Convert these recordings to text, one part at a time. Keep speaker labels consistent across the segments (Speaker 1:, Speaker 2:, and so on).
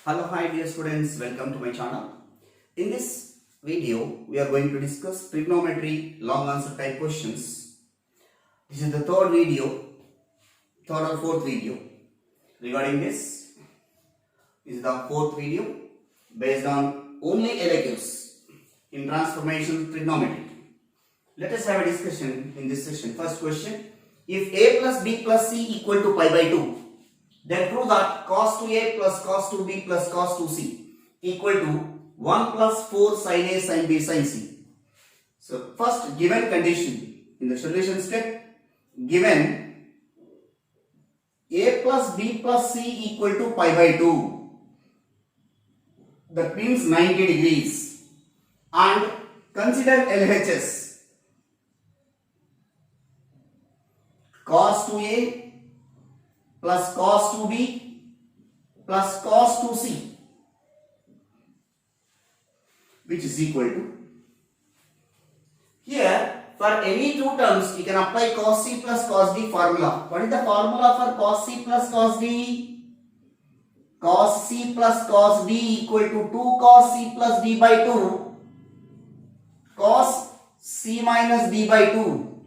Speaker 1: Hello, hi dear students, welcome to my channel. In this video, we are going to discuss trigonometry long answer type questions. This is the third or fourth video regarding this. This is the fourth video based on only electives in transformation trigonometry. Let us have a discussion in this session. First question, if a plus b plus c equal to pi by 2, then prove that cos 2a plus cos 2b plus cos 2c equal to 1 plus 4 sin a sin b sin c. So first, given condition in the solution step, given a plus b plus c equal to pi by 2, that means 90 degrees, and consider LHS cos 2a plus cos 2b plus cos 2c, which is equal to, here for any two terms you can apply cos c plus cos d formula. What is the formula for cos c plus cos d? Cos c plus cos d equal to 2 cos c plus d by 2 cos c minus d by 2.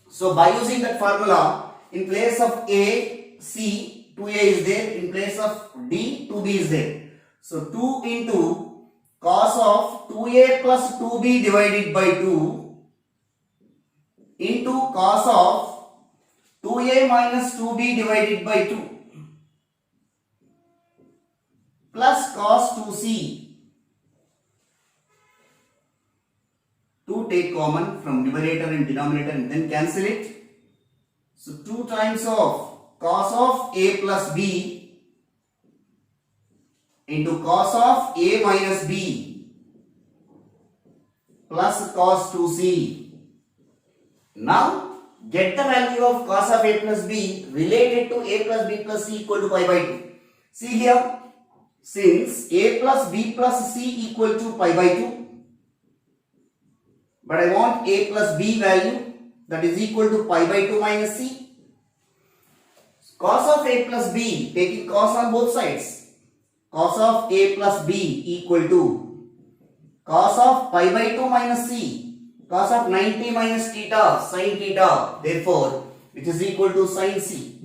Speaker 1: So by using that formula, in place of a, c, 2a is there. In place of d, 2b is there. So 2 into cos of 2a plus 2b divided by 2 into cos of 2a minus 2b divided by 2 plus cos 2c. 2 take common from numerator and denominator and then cancel it. So 2 times of cos of a plus b into cos of a minus b plus cos 2c. Now get the value of cos of a plus b related to a plus b plus c equal to pi by 2. See here, since a plus b plus c equal to pi by 2, but I want a plus b value, that is equal to pi by 2 minus c. Cos of a plus b, taking cos on both sides, cos of a plus b equal to cos of pi by 2 minus c, cos of 90 minus theta sin theta, therefore which is equal to sin c.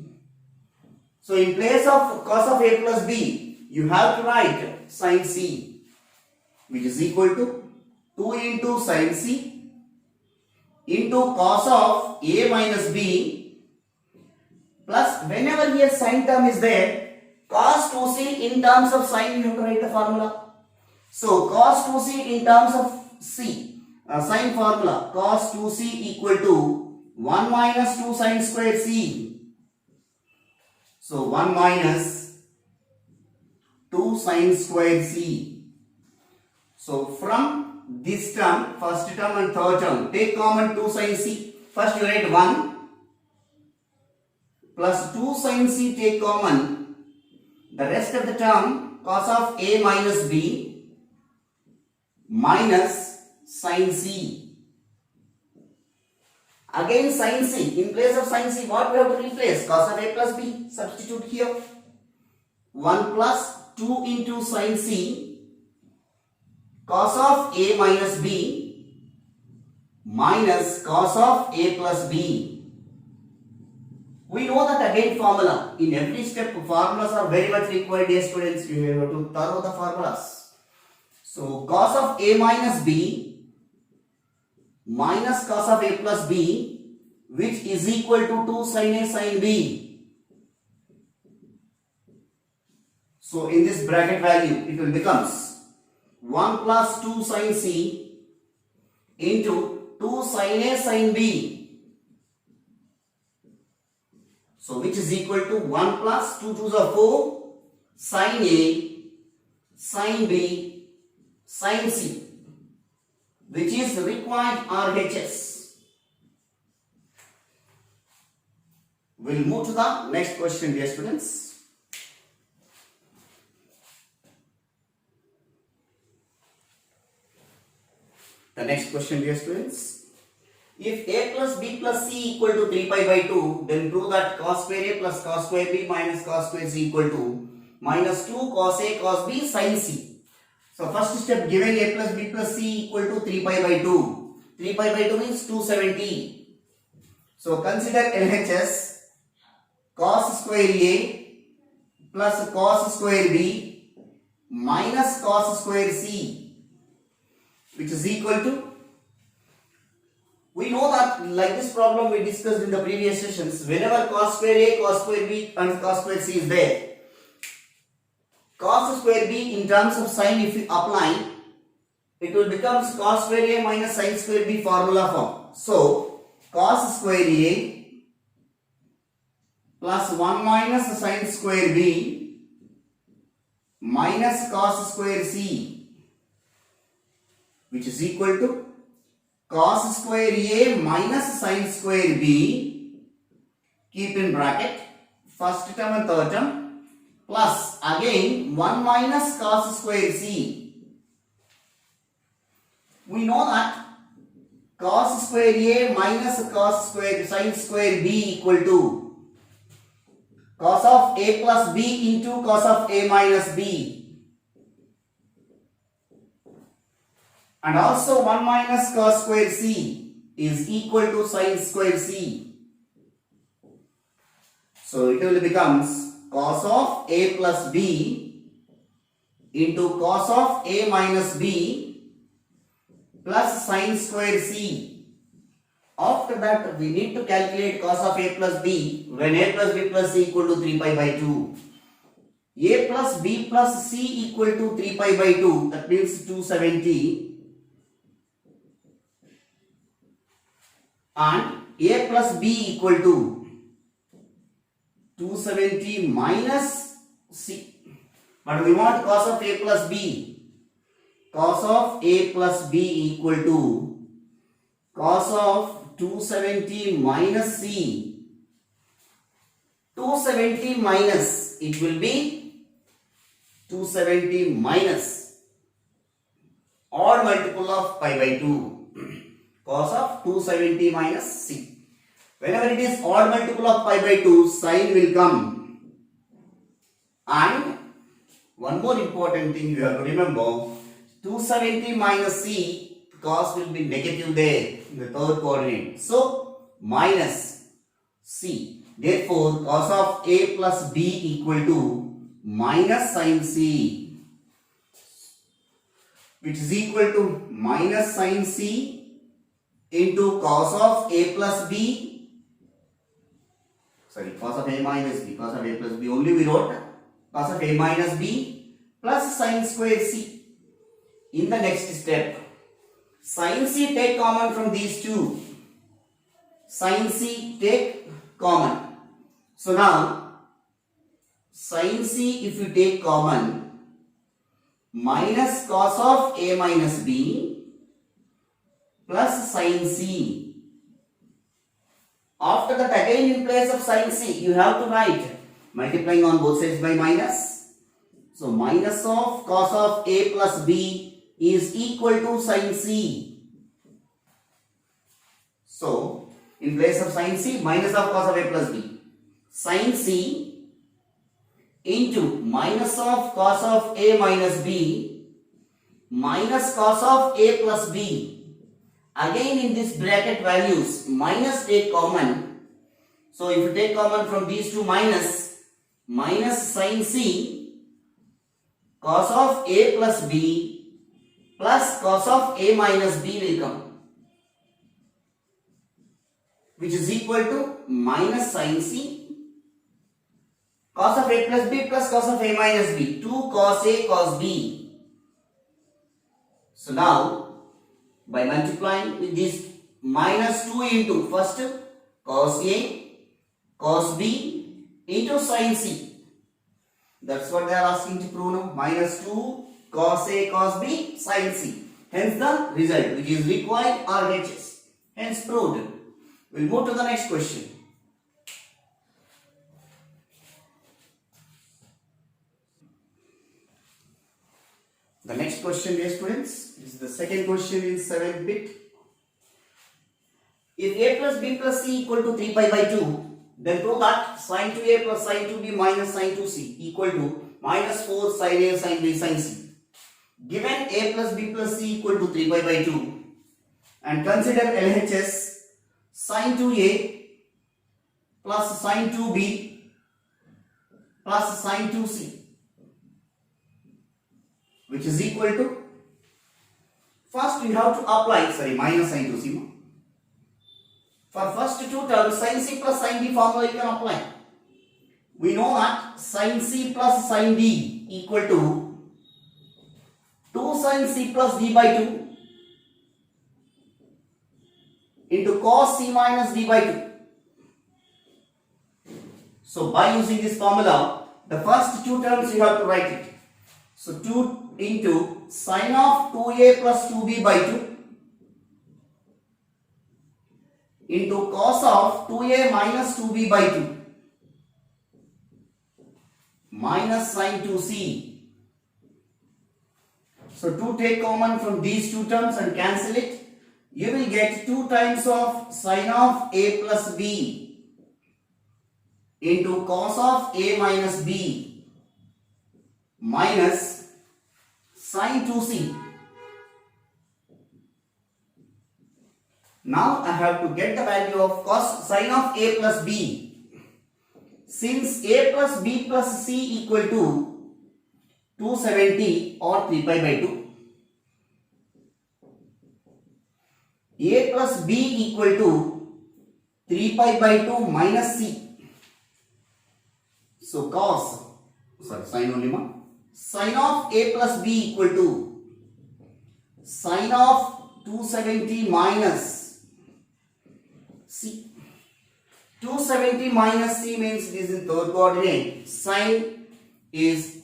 Speaker 1: So in place of cos of a plus b, you have to write sin c, which is equal to 2 into sin c into cos of a minus b plus, whenever here sin term is there, cos 2c in terms of sin you have to write the formula. So cos 2c in terms of c, sin formula, cos 2c equal to 1 minus 2 sin square c. So 1 minus 2 sin square c. So from this term, first term and third term, take common 2 sin c. First you write 1 plus 2 sin c, take common. The rest of the term, cos of a minus b minus sin c. Again sin c, in place of sin c, what we have to replace? Cos of a plus b, substitute here. 1 plus 2 into sin c cos of a minus b minus cos of a plus b. We know that again formula. In every step, formulas are very much required, dear students. You have to thorough the formulas. So cos of a minus b minus cos of a plus b, which is equal to 2 sin a sin b. So in this bracket value, it will becomes 1 plus 2 sin c into 2 sin a sin b. So which is equal to 1 plus 2 2s are 4 sin a sin b sin c, which is required RHS. We'll move to the next question, dear students. The next question, dear students. If a plus b plus c equal to 3 pi by 2, then prove that cos square a plus cos square b minus cos square c equal to minus 2 cos A cos B sin C. So first step, given A plus B plus C equal to 3 pi by 2. 3 pi by 2 means 270. So consider LHS cos square A plus cos square B minus cos square C, which is equal to, we know that like this problem we discussed in the previous sessions, whenever cos square A, cos square B and cos square C is there, cos square B in terms of sign if you apply, it will become cos square A minus sin square B formula form. So cos square A plus 1 minus sin square B minus cos square C, which is equal to cos square A minus sin square B, keep in bracket first term and third term, plus again 1 minus cos square C. We know that cos square A minus cos square sin square B equal to cos of A plus B into cos of A minus B. And also 1 minus cos square C is equal to sin square C. So it will becomes cos of A plus B into cos of A minus B plus sin square C. After that we need to calculate cos of A plus B when A plus B plus C equal to 3 pi by 2. A plus B plus C equal to 3 pi by 2, that means 270. And A plus B equal to 270 minus C. But we want cos of A plus B. Cos of A plus B equal to cos of 270 minus C. 270 minus, it will be 270 minus odd multiple of pi by 2. Cos of 270 minus C. Whenever it is odd multiple of pi by 2, sin will come. And one more important thing you have to remember, 270 minus C, cos will be negative there in the third coordinate. So minus C. Therefore, cos of A plus B equal to minus sin C, which is equal to minus sin C into cos of A plus B, cos of A minus B, cos of A plus B, only we wrote cos of A minus B plus sin square C. In the next step, sin C take common from these two, sin C take common. So now sin C if you take common, minus cos of A minus B plus sin C. After that again in place of sin C you have to write multiplying on both sides by minus. So minus of cos of A plus B is equal to sin C. So in place of sin C, minus of cos of A plus B. Sin C into minus of cos of A minus B minus cos of A plus B. Again in this bracket values, minus take common. So if you take common from these two minus sin C cos of A plus B plus cos of A minus B will come, which is equal to minus sin C cos of A plus B plus cos of A minus B, 2 cos A cos B. So now by multiplying with this minus 2 into first cos A cos B into sin C. That's what they are asking to prove now. Minus 2 cos A cos B sin C. Hence the result which is required RHS. Hence proved. We'll move to the next question. The next question, dear students, is the second question in 7th bit. If A plus B plus C equal to 3 pi by 2, then prove that sin 2A plus sin 2B minus sin 2C equal to minus 4 sin A sin B sin C. Given A plus B plus C equal to 3 pi by 2 and consider LHS sin 2A plus sin 2B plus sin 2C, which is equal to, first we have to apply, minus sin 2C. For first two terms, sin C plus sin D formula you can apply. We know that sin C plus sin D equal to 2 sin C plus D by 2 into cos C minus D by 2. So by using this formula, the first two terms you have to write it. So 2 into sin of 2A plus 2B by 2 into cos of 2A minus 2B by 2 minus sin 2C. So 2 take common from these two terms and cancel it. You will get 2 times of sin of A plus B into cos of A minus B minus sin 2C. Now I have to get the value of cos sin of A plus B. Since A plus B plus C equal to 270 or 3 pi by 2, A plus B equal to 3 pi by 2 minus C. So sin only ma. Sin of A plus B equal to sin of 270 minus C. 270 minus C means this is third coordinate. Sin is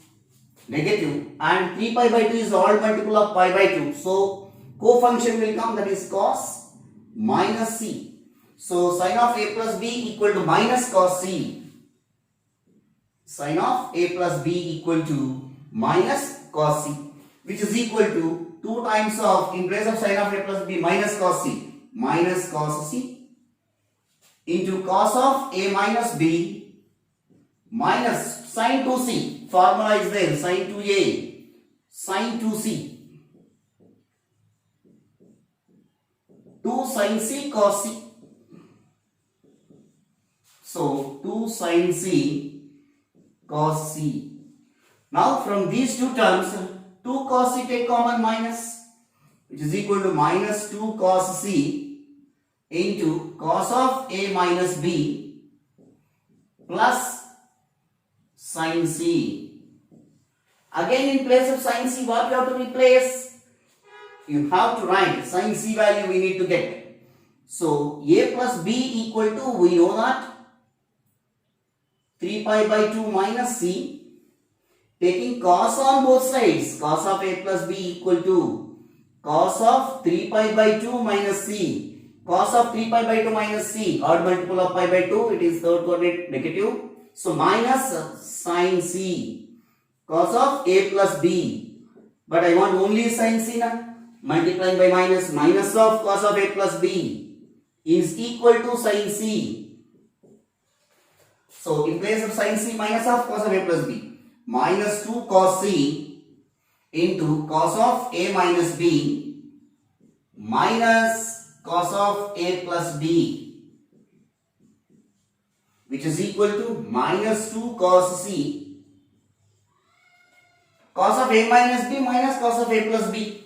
Speaker 1: negative and 3 pi by 2 is odd multiple of pi by 2. So co-function will come, that is cos minus C. So sin of A plus B equal to minus cos C. Sin of A plus B equal to minus cos C, which is equal to 2 times of, in place of sin of A plus B, minus cos C into cos of A minus B minus sin 2C. Formula is there, sin 2A, sin 2C, 2 sin C cos C. So 2 sin C cos C. Now from these two terms, 2 cos C take common minus, which is equal to minus 2 cos C into cos of A minus B plus sin C. Again in place of sin C, what you have to replace? You have to write sin C value we need to get. So A plus B equal to, we know that 3 pi by 2 minus C. Taking cos on both sides, cos of A plus B equal to cos of 3 pi by 2 minus C. Cos of 3 pi by 2 minus C, odd multiple of pi by 2, it is third coordinate negative. So minus sin C, cos of A plus B. But I want only sin C now. Multiplying by minus, minus of cos of A plus B is equal to sin C. So in place of sin C, minus of cos of A plus B, minus 2 cos C into cos of A minus B minus cos of A plus B, which is equal to minus 2 cos C, cos of A minus B minus cos of A plus B.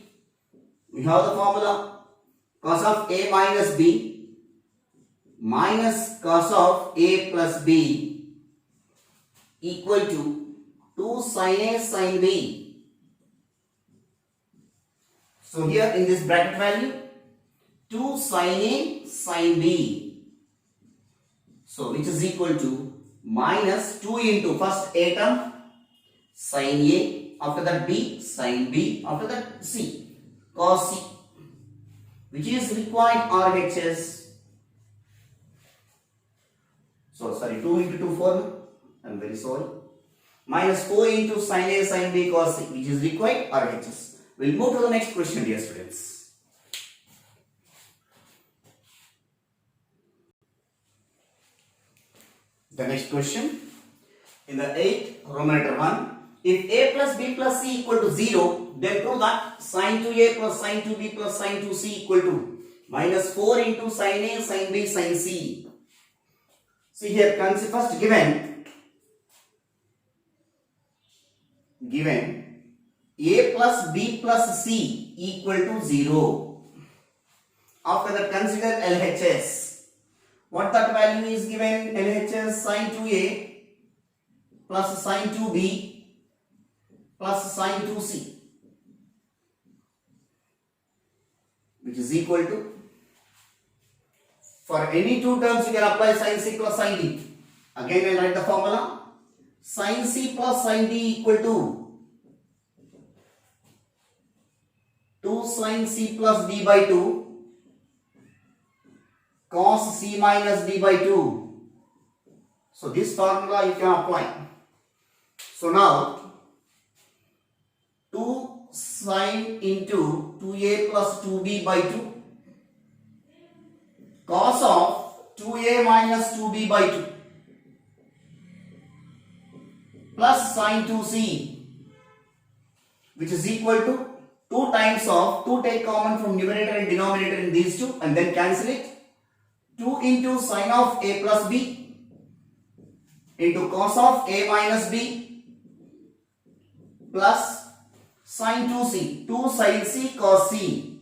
Speaker 1: We have the formula, cos of A minus B minus cos of A plus B equal to 2 sin A sin B. So here in this bracket value, 2 sin A sin B. So which is equal to minus 2 into first A term sin A, after that B sin B, after that C cos C, which is required RHS. So 2 into 2 4, I'm very sorry. Minus 4 into sin A sin B cos C, which is required RHS. We'll move to the next question, dear students. The next question, in the 8th Roman letter 1, If a plus b plus c equal to 0, then prove that sin 2a plus sin 2b plus sin 2c equal to minus 4 into sin a, sin b, sin c. See here, first given a plus b plus c equal to 0. After that, consider LHS. What that value is given? LHS sin 2a plus sin 2b plus sin 2c, which is equal to, for any two terms you can apply sin c plus sin d. Again I will write the formula. Sin c plus sin d equal to 2 sin c plus d by 2 cos c minus d by 2. So this formula you can apply. So now 2 sin into 2a plus 2b by 2 cos of 2a minus 2b by 2 plus sin 2c, which is equal to 2 times of 2 take common from numerator and denominator in these two and then cancel it. 2 into sin of a plus b into cos of a minus b plus sin 2c, 2 sin c cos c.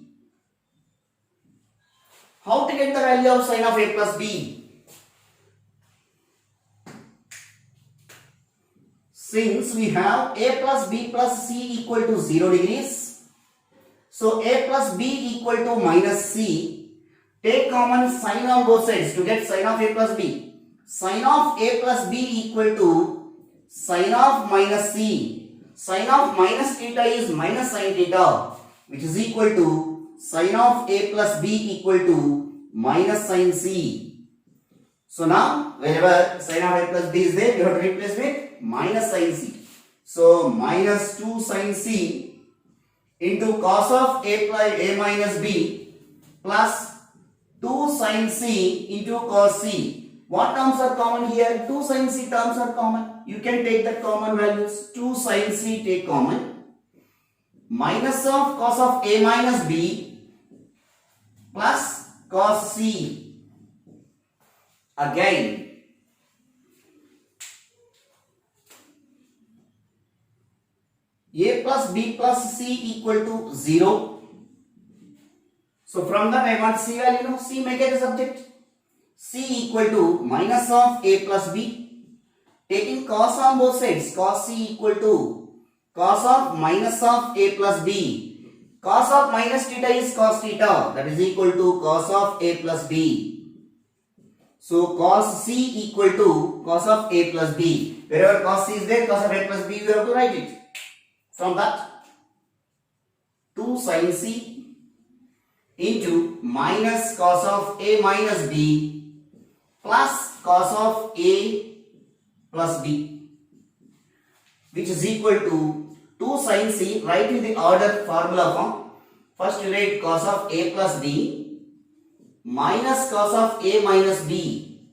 Speaker 1: How to get the value of sin of a plus b? Since we have a plus b plus c equal to 0 degrees, so a plus b equal to minus c, take common sin on both sides to get sin of a plus b. Sin of a plus b equal to sin of minus c. Sin of minus theta is minus sin theta, which is equal to sin of a plus b equal to minus sin c. So now wherever sin of a plus b is there, we have to replace with minus sin c. So minus 2 sin c into cos of a plus a minus b plus 2 sin c into cos c. What terms are common here? 2 sin c terms are common. You can take the common values. 2 sin c take common. Minus of cos of a minus b plus cos c. Again, a plus b plus c equal to 0. So from that I want c value. No, c make it a subject. C equal to minus of a plus b. Taking cos on both sides, cos c equal to cos of minus of a plus b. Cos of minus theta is cos theta, that is equal to cos of a plus b. So cos c equal to cos of a plus b. Wherever cos c is there, cos of a plus b, you have to write it. From that, 2 sin c into minus cos of a minus b plus cos of a plus b, which is equal to 2 sin c. Write in the order formula form. First you write cos of a plus b minus cos of a minus b.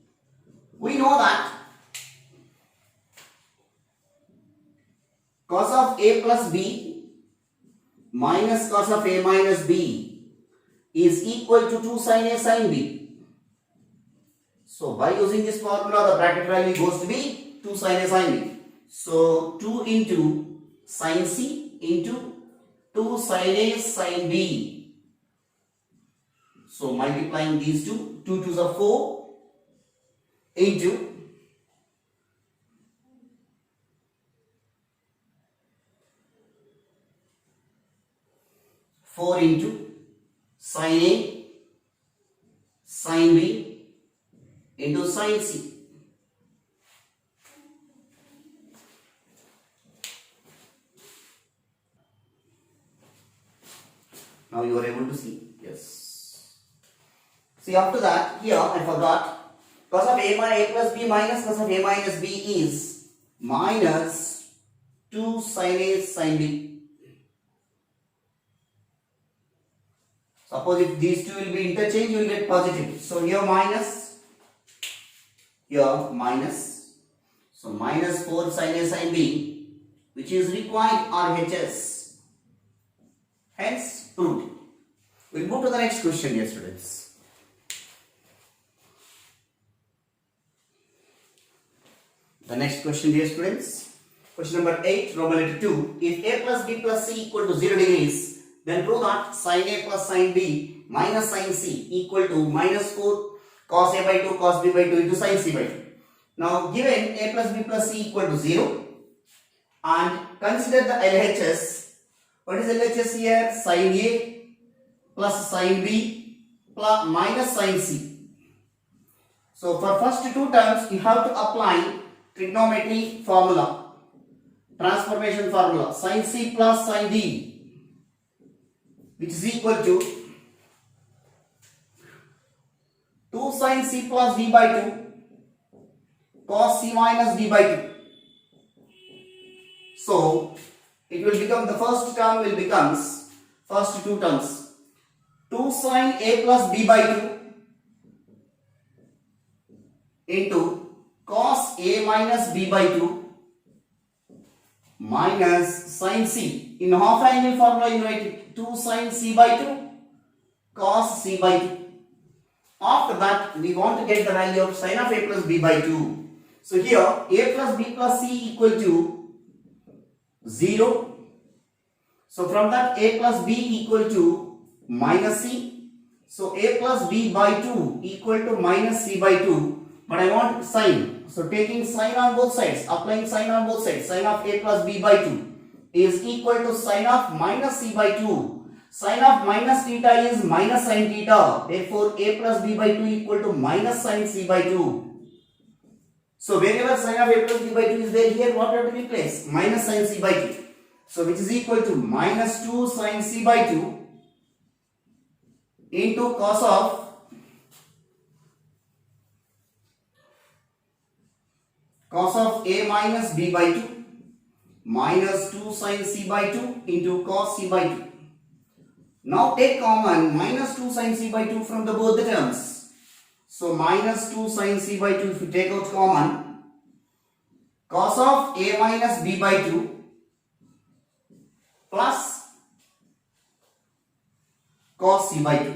Speaker 1: We know that cos of a plus b minus cos of a minus b is equal to 2 sin a sin b. So by using this formula, the bracket value goes to be 2 sin a sin b. So 2 into sin c into 2 sin a sin b. So multiplying these two, 2 2s are 4 into 4 into sin a sin b into sin c. Now you are able to see. Yes. See, after that, here I forgot, cos of a plus b minus cos of a minus b is minus 2 sin a sin b. Suppose if these two will be interchanged, you will get positive. So here minus, here minus. So minus 4 sin a sin b which is required RHS. Hence proved. We'll move to the next question, dear students. The next question, dear students. Question number 8, Roman letter 2. If a plus b plus c equal to 0 degrees, then prove that sin a plus sin b minus sin c equal to minus 4 cos a by 2 cos b by 2 into sin c by 2. Now given a plus b plus c equal to 0 and consider the LHS. What is LHS here? Sin a plus sin b plus minus sin c. So for first two terms you have to apply trigonometry formula, transformation formula, sin c plus sin d, which is equal to 2 sin c plus d by 2 cos c minus d by 2. So it will become, the first term will becomes, first two terms, 2 sin a plus b by 2 into cos a minus b by 2 minus sin c. In half angle formula you write it 2 sin c by 2 cos c by 2. After that we want to get the value of sin of a plus b by 2. So here a plus b plus c equal to 0. So from that a plus b equal to minus c. So a plus b by 2 equal to minus c by 2. But I want sin. So taking sin on both sides, applying sin on both sides, sin of a plus b by 2 is equal to sin of minus c by 2. Sin of minus theta is minus sin theta. Therefore a plus b by 2 equal to minus sin c by 2. So wherever sin of a plus b by 2 is there, here what have to replace? Minus sin c by 2. So which is equal to minus 2 sin c by 2 into cos of a minus b by 2 minus 2 sin c by 2 into cos c by 2. Now take common minus 2 sin c by 2 from the both the terms. So minus 2 sin c by 2, if you take out common, cos of a minus b by 2 plus cos c by 2.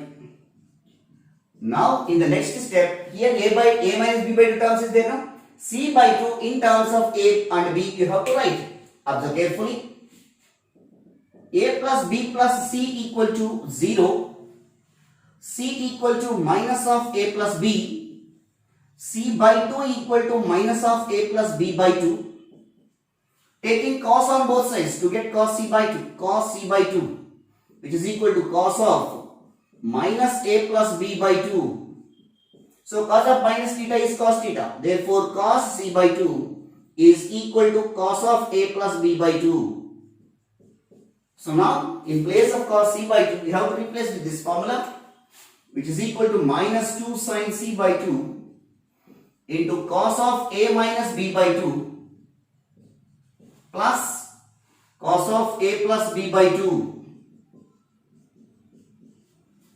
Speaker 1: Now in the next step, here a minus b by 2 terms is there now. C by 2 in terms of a and b you have to write. Observe carefully. A plus b plus c equal to 0. C equal to minus of a plus b. C by 2 equal to minus of a plus b by 2. Taking cos on both sides to get cos c by 2. Cos c by 2 which is equal to cos of minus a plus b by 2. So cos of minus theta is cos theta. Therefore cos c by 2 is equal to cos of a plus b by 2. So now in place of cos c by 2 we have to replace with this formula, which is equal to minus 2 sin c by 2 into cos of a minus b by 2 plus cos of a plus b by 2.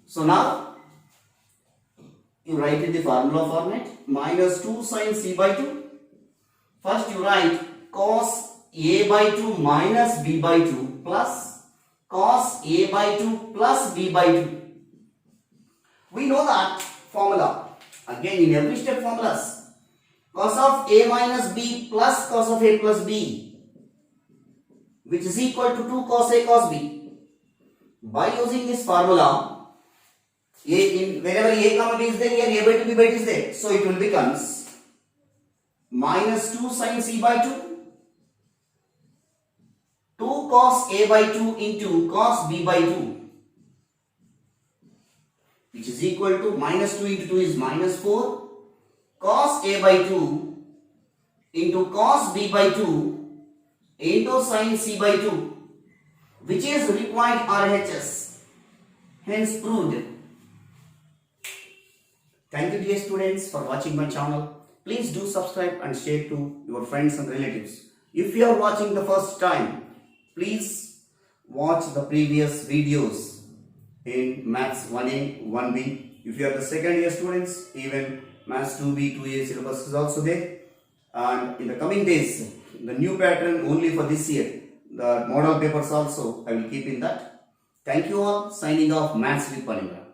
Speaker 1: So now you write in the formula format minus 2 sin c by 2. First you write cos a by 2 minus b by 2 plus cos a by 2 plus b by 2. We know that formula. Again in every step formulas. Cos of a minus b plus cos of a plus b, which is equal to 2 cos a cos b. By using this formula, wherever a comma b is there, here a by 2 b by 2 is there. So it will becomes minus 2 sin c by 2, 2 cos a by 2 into cos b by 2, which is equal to minus 2 into 2 is minus 4 cos a by 2 into cos b by 2 into sin c by 2, which is required RHS. Hence proved. Thank you dear students for watching my channel. Please do subscribe and share to your friends and relatives. If you are watching the first time, please watch the previous videos in Maths 1A, 1B. If you are the second year students, even Maths 2B, 2A syllabus is also there. and in the coming days, the new pattern only for this year, the model papers also I will keep in that. Thank you all. Signing off, Maths with Palindra.